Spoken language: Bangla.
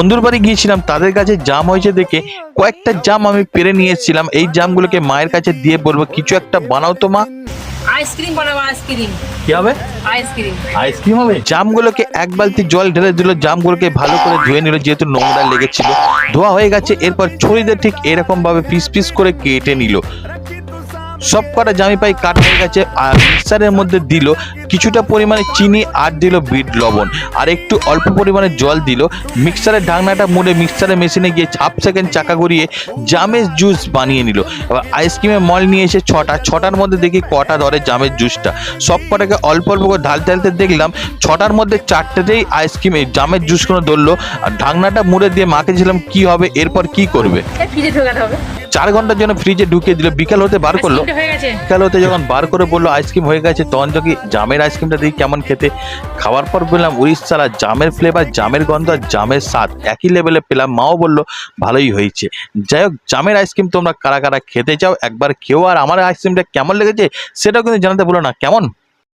বন্ধুর বাড়ি গিয়েছিলাম, তাদের কাছে জাম হয়েছে দেখে কয়েকটা জাম আমি পেরে নিয়ে এসেছিলাম। এই জামগুলোকে মায়ের কাছে দিয়ে বলবো কিছু একটা বানাও তো মা। আইসক্রিম বানাবো, আইসক্রিম কি হবে? আইসক্রিম আইসক্রিম হবে। জামগুলোকে এক বালতি জল ঢেলে দিল, জামগুলোকে ভালো করে ধুয়ে নিল যেহেতু নোংরা লেগেছিল। ধোয়া হয়ে গেছে, এরপর ছুরিতে ঠিক এরকম ভাবে পিস পিস করে কেটে নিল। সব কটা জামি পাই কাটা হয়ে গেছে আর মিক্সারের মধ্যে দিল কিছুটা পরিমাণে চিনি আর দিল বিট লবণ আর একটু অল্প পরিমাণে জল দিল। মিক্সারের ঢাকনাটা মুড়ে মিক্সারের মেশিনে গিয়ে হাফ সেকেন্ড চাকা ঘুরিয়ে জামের জুস বানিয়ে নিল। এবার আইসক্রিমের মল নিয়ে এসে ছটার মধ্যে দেখি কটা ধরে জামের জুসটা। সব কটাকে অল্প অল্প করে ঢালতে দেখলাম ছটার মধ্যে চারটেতেই আইসক্রিমে জামের জুসগুলো ধরলো। আর ঢাকনাটা মুড়ে দিয়ে মাকে ছিলাম কি হবে, এরপর কি করবে। ফ্রিজে ঢোকাতে হবে। 4 ঘন্টার জন্য ফ্রিজে ঢুকিয়ে দিল। বিকাল হতে বার করলো, আইসক্রিমটা হয়ে গেছে। বিকাল হতে যখন বার করে বললো আইসক্রিম হয়ে গেছে, তখন যখন জামের আইসক্রিমটা দেখি কেমন খেতে। খাওয়ার পর বললাম উড়িষ্যার জামের ফ্লেভার, জামের গন্ধ আর জামের স্বাদ একই লেভেলে পেলাম। মাও বললো ভালোই হয়েছে। যাই হোক, জামের আইসক্রিম তোমরা কারা কারা খেতে চাও একবার খেও, আর আমার আইসক্রিমটা কেমন লেগেছে সেটাও কিন্তু জানাতে বলো না। কেমন?